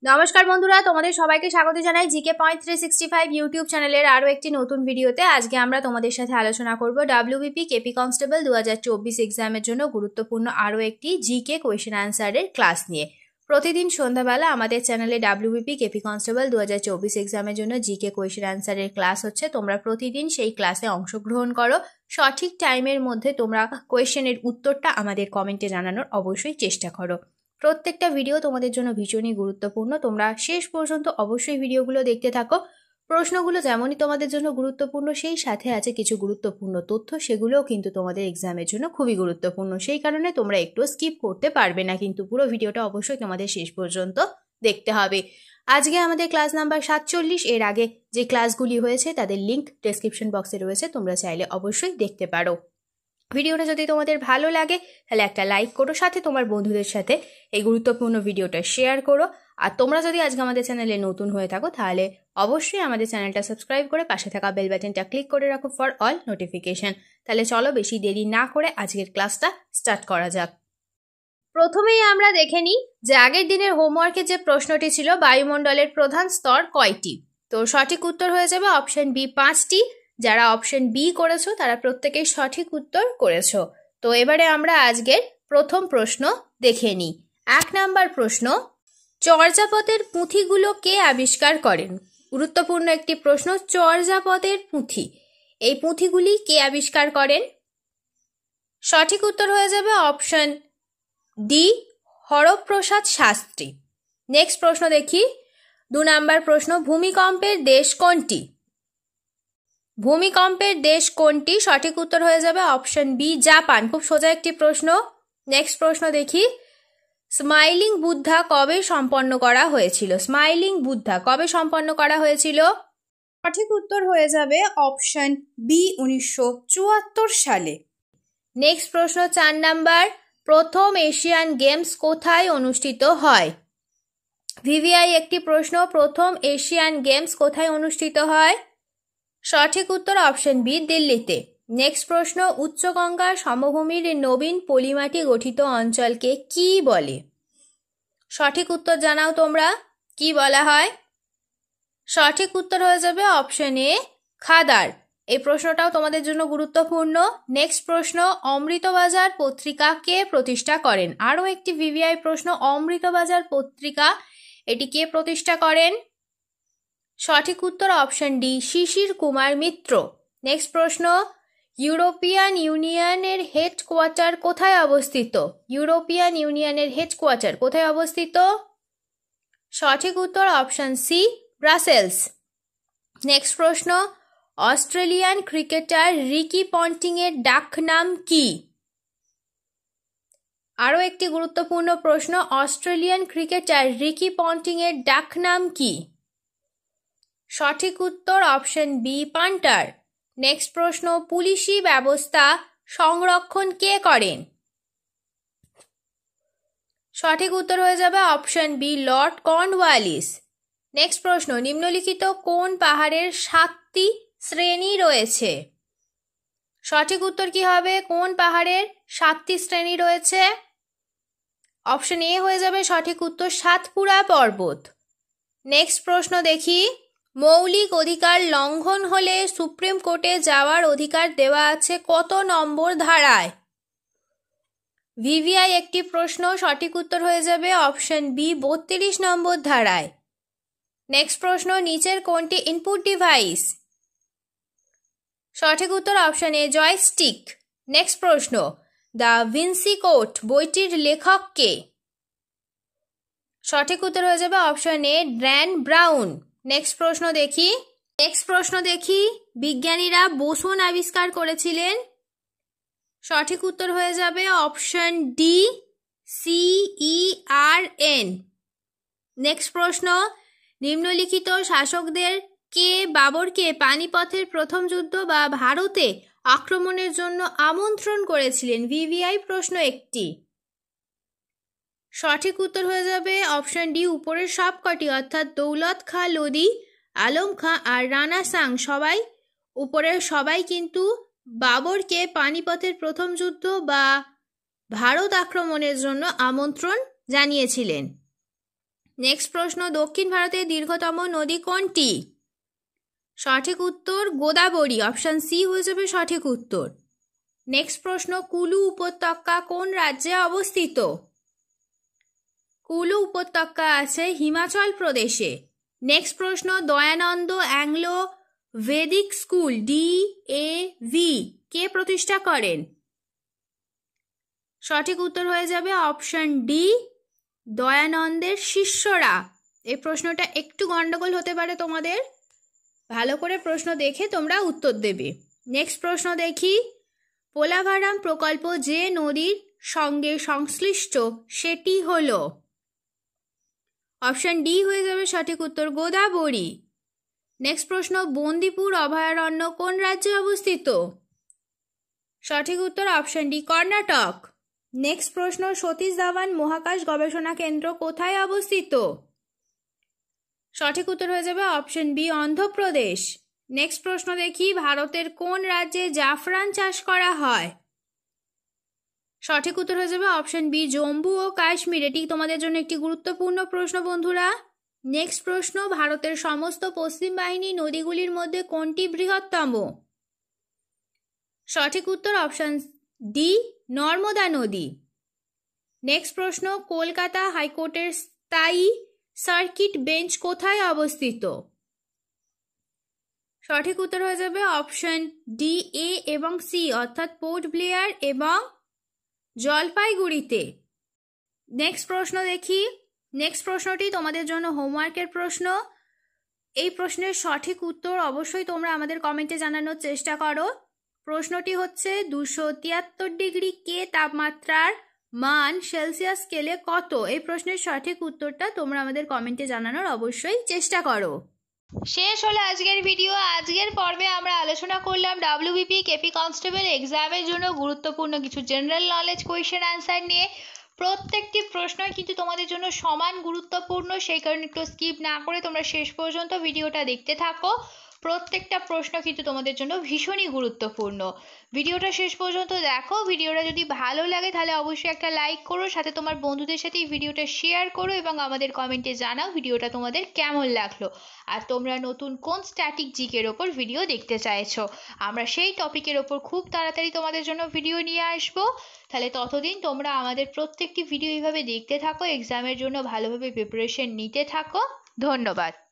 নমস্কার বন্ধুরা, তোমাদের সবাইকে স্বাগত জানাই জিকে পয়েন্ট 365 ইউটিউব চ্যানেলের আরও একটি নতুন ভিডিওতে। আজকে আমরা তোমাদের সাথে আলোচনা করব WBP কেপি কনস্টেবল 2024 এক্সামের জন্য গুরুত্বপূর্ণ আরও একটি জিকে কোয়েশ্চেন অ্যান্সারের ক্লাস নিয়ে। প্রতিদিন সন্ধ্যাবেলা আমাদের চ্যানেলে WBP কেপি কনস্টেবল 2024 এক্সামের জন্য জিকে কোয়েশ্চেন অ্যান্সারের ক্লাস হচ্ছে। তোমরা প্রতিদিন সেই ক্লাসে অংশগ্রহণ করো। সঠিক টাইমের মধ্যে তোমরা কোয়েশ্চেনের উত্তরটা আমাদের কমেন্টে জানানোর অবশ্যই চেষ্টা করো। প্রত্যেকটা ভিডিও তোমাদের জন্য ভীষণই গুরুত্বপূর্ণ। তোমরা শেষ পর্যন্ত অবশ্যই ভিডিওগুলো দেখতে থাকো। প্রশ্নগুলো যেমনই তোমাদের জন্য গুরুত্বপূর্ণ, সেই সাথে আছে কিছু গুরুত্বপূর্ণ তথ্য, সেগুলোও কিন্তু তোমাদের এক্সামের জন্য খুবই গুরুত্বপূর্ণ। সেই কারণে তোমরা একটু স্কিপ করতে পারবে না, কিন্তু পুরো ভিডিওটা অবশ্যই তোমাদের শেষ পর্যন্ত দেখতে হবে। আজকে আমাদের ক্লাস নাম্বার 47। এর আগে যে ক্লাসগুলি হয়েছে তাদের লিঙ্ক ডেসক্রিপশন বক্সে রয়েছে, তোমরা চাইলে অবশ্যই দেখতে পারো। ভিডিওটা যদি তোমাদের ভালো লাগে তাহলে একটা লাইক করো, সাথে তোমার বন্ধুদের সাথে এই গুরুত্বপূর্ণ ভিডিওটা শেয়ার করো। আর তোমরা যদি আজকে আমাদের চ্যানেলে নতুন হয়ে থাকো তাহলে অবশ্যই আমাদের চ্যানেলটা সাবস্ক্রাইব করে পাশে থাকা বেল বাটনটা ক্লিক করে রাখো ফর অল নোটিফিকেশন। তাহলে চলো বেশি দেরি না করে আজকের ক্লাসটা স্টার্ট করা যাক। প্রথমেই আমরা দেখে নিই যে আগের দিনের হোমওয়ার্কে যে প্রশ্নটি ছিল, বায়ুমণ্ডলের প্রধান স্তর কয়টি? তো সঠিক উত্তর হয়ে যাবে অপশন বি 5টি। যারা অপশন বি করেছো তারা প্রত্যেকেই সঠিক উত্তর করেছো। তো এবারে আমরা আজকের প্রথম প্রশ্ন দেখে নিই। 1 নাম্বার প্রশ্ন, চর্যাপদের পুঁথিগুলো কে আবিষ্কার করেন? গুরুত্বপূর্ণ একটি প্রশ্ন। চর্যাপদের পুঁথি, এই পুঁথিগুলি কে আবিষ্কার করেন? সঠিক উত্তর হয়ে যাবে option D, Haraprasad Shastri. Next প্রশ্ন দেখি। 2 নাম্বার প্রশ্ন, ভূমিকম্পের দেশ কোনটি? ভূমিকম্পের দেশ কোনটি? সঠিক উত্তর হয়ে যাবে অপশন বি, জাপান। খুব সোজা একটি প্রশ্ন। নেক্সট প্রশ্ন দেখি। স্মাইলিং বুদ্ধা কবে সম্পন্ন করা হয়েছিল? স্মাইলিং বুদ্ধা কবে সম্পন্ন করা হয়েছিল? সঠিক উত্তর হয়ে যাবে অপশন বি, 1974 সালে। নেক্সট প্রশ্ন 4 নাম্বার, প্রথম এশিয়ান গেমস কোথায় অনুষ্ঠিত হয়? ভিভিআই একটি প্রশ্ন। প্রথম এশিয়ান গেমস কোথায় অনুষ্ঠিত হয়? সঠিক উত্তর অপশন বি, দিল্লিতে। নেক্সট প্রশ্ন, উচ্চগঙ্গার সমভূমির নবীন পলিমাটি গঠিত অঞ্চলকে কি বলে? সঠিক উত্তর জানাও তোমরা, কি বলা হয়? সঠিক উত্তর হয়ে যাবে অপশন এ, খাদার। এই প্রশ্নটাও তোমাদের জন্য গুরুত্বপূর্ণ। নেক্সট প্রশ্ন, অমৃতবাজার পত্রিকা কে প্রতিষ্ঠা করেন? আরও একটি ভিভিআই প্রশ্ন। অমৃতবাজার পত্রিকা এটি কে প্রতিষ্ঠা করেন? সঠিক উত্তর অপশন ডি, শিশির কুমার মিত্র। নেক্সট প্রশ্ন, ইউরোপিয়ান ইউনিয়নের হেডকোয়ার্টার কোথায় অবস্থিত? ইউরোপিয়ান ইউনিয়নের হেডকোয়ার্টার কোথায় অবস্থিত? সঠিক উত্তর অপশন সি, ব্রাসেলস। নেক্সট প্রশ্ন, অস্ট্রেলিয়ান ক্রিকেটার রিকি পন্টিং এর ডাক নাম কি? আরও একটি গুরুত্বপূর্ণ প্রশ্ন। অস্ট্রেলিয়ান ক্রিকেটার রিকি পন্টিং এর ডাক নাম কি? সঠিক উত্তর অপশন বি, পান্টার। নেক্সট প্রশ্ন, পুলিশি ব্যবস্থা সংরক্ষণ কে করেন? সঠিক উত্তর হয়ে যাবে option B, Lord Cornwallis. Next প্রশ্ন, নিম্নলিখিত কোন পাহাড়ের 7টি শ্রেণী রয়েছে? সঠিক উত্তর কি হবে? কোন পাহাড়ের 7টি শ্রেণী রয়েছে? অপশন এ হয়ে যাবে সঠিক উত্তর, সাতপুরা পর্বত। নেক্সট প্রশ্ন দেখি। মৌলিক অধিকার লঙ্ঘন হলে সুপ্রিম কোর্টে যাওয়ার অধিকার দেওয়া আছে কত নম্বর ধারায়? ভিভিআই একটি প্রশ্ন। সঠিক উত্তর হয়ে যাবে অপশন বি, 32 নম্বর ধারায়। নেক্সট প্রশ্ন, নিচের কোনটি ইনপুট ডিভাইস? সঠিক উত্তর অপশন এ, জয়স্টিক। নেক্সট প্রশ্ন, দ্য ভিন্সি কোড বইটির লেখক কে? সঠিক উত্তর হয়ে যাবে option A, Dan brown. Next প্রশ্ন দেখি। বিজ্ঞানীরা বোসন আবিষ্কার করেছিলেন? সঠিক উত্তর হয়ে যাবে অপশন ডি, CERN। নেক্সট প্রশ্ন, নিম্নলিখিত শাসকদের কে বাবরকে পানিপথের প্রথম যুদ্ধ বা ভারতে আক্রমণের জন্য আমন্ত্রণ করেছিলেন? ভিভিআই প্রশ্ন একটি। সঠিক উত্তর হয়ে যাবে অপশন ডি, উপরের সবকটি, অর্থাৎ দৌলত খাঁ লোদি, আলম খাঁ আর রানা সাং উপরের সবাই কিন্তু বাবরকে পানিপথের প্রথম যুদ্ধ বা ভারত আক্রমণের জন্য আমন্ত্রণ জানিয়েছিলেন। নেক্সট প্রশ্ন, দক্ষিণ ভারতের দীর্ঘতম নদী কোনটি? সঠিক উত্তর গোদাবরী, অপশন সি হয়ে যাবে সঠিক উত্তর। নেক্সট প্রশ্ন, কুলু উপত্যকা কোন রাজ্যে অবস্থিত? কুলু উপত্যকা আছে হিমাচল প্রদেশে। নেক্সট প্রশ্ন, Dayanand Anglo Vedic school DAV কে প্রতিষ্ঠা করেন? সঠিক উত্তর হয়ে যাবে অপশন ডি, দয়ানন্দের শিষ্যরা। এই প্রশ্নটা একটু গন্ডগোল হতে পারে তোমাদের, ভালো করে প্রশ্ন দেখে তোমরা উত্তর দেবে। নেক্সট প্রশ্ন দেখি, পোলাভারাম প্রকল্প যে নদীর সঙ্গে সংশ্লিষ্ট সেটি হলো? অপশন ডি হয়ে যাবে সঠিক উত্তর গোদাবরী। নেক্সট প্রশ্ন, বন্দিপুর অভয়ারণ্য কোন রাজ্যে অবস্থিত? সঠিক উত্তর অপশন ডি কর্ণাটক। নেক্সট প্রশ্ন, সতীশ ধাওয়ান মহাকাশ গবেষণা কেন্দ্র কোথায় অবস্থিত? সঠিক উত্তর হয়ে যাবে অপশন বি অন্ধ্রপ্রদেশ। নেক্সট প্রশ্ন দেখি, ভারতের কোন রাজ্যে জাফরান চাষ করা হয়? সঠিক উত্তর হয়ে যাবে অপশন বি জম্মু ও কাশ্মীর। এটি তোমাদের জন্য একটি গুরুত্বপূর্ণ প্রশ্ন বন্ধুরা। নেক্সট প্রশ্ন, ভারতের সমস্ত পশ্চিম বাহিনী নদীগুলির মধ্যে কোনটি বৃহত্তম? সঠিক উত্তর অপশন ডি নর্মদা নদী। নেক্সট প্রশ্ন, কলকাতা হাইকোর্টের স্থায়ী সার্কিট বেঞ্চ কোথায় অবস্থিত? সঠিক উত্তর হয়ে যাবে অপশন ডি এ এবং সি, অর্থাৎ পোর্ট ব্লেয়ার এবং জলপাইগুড়িতে। নেক্সট প্রশ্ন দেখি, নেক্সট প্রশ্নটি তোমাদের জন্য হোমওয়ার্কের প্রশ্ন। এই প্রশ্নের সঠিক উত্তর অবশ্যই তোমরা আমাদের কমেন্টে জানানোর চেষ্টা করো। প্রশ্নটি হচ্ছে 273 ডিগ্রি কে তাপমাত্রার মান সেলসিয়াস স্কেলে কত? এই প্রশ্নের সঠিক উত্তরটা তোমরা আমাদের কমেন্টে জানানোর অবশ্যই চেষ্টা করো। শেষ হলো আজকের ভিডিও। আজকের পর্বে আমরা আলোচনা করলাম WBP কেপি কনস্টেবল এক্সামের জন্য গুরুত্বপূর্ণ কিছু জেনারেল নলেজ কোয়েশ্চেন অ্যান্সার নিয়ে। প্রত্যেকটি প্রশ্নই কিন্তু তোমাদের জন্য সমান গুরুত্বপূর্ণ, সেই কারণে একটু স্কিপ না করে তোমরা শেষ পর্যন্ত ভিডিওটা দেখতে থাকো। প্রত্যেকটা প্রশ্ন কিন্তু তোমাদের জন্য ভীষণই গুরুত্বপূর্ণ। ভিডিওটা শেষ পর্যন্ত দেখো। ভিডিওটা যদি ভালো লাগে তাহলে অবশ্যই একটা লাইক করো, সাথে তোমার বন্ধুদের সাথে এই ভিডিওটা শেয়ার করো এবং আমাদের কমেন্টে জানাও ভিডিওটা তোমাদের কেমন লাগলো, আর তোমরা নতুন কোন স্ট্যাটিক জিকের ওপর ভিডিও দেখতে চাইছো। আমরা সেই টপিকের ওপর খুব তাড়াতাড়ি তোমাদের জন্য ভিডিও নিয়ে আসবো। তাহলে ততদিন তোমরা আমাদের প্রত্যেকটি ভিডিও এইভাবে দেখতে থাকো, এক্সামের জন্য ভালোভাবে প্রিপারেশন নিতে থাকো। ধন্যবাদ।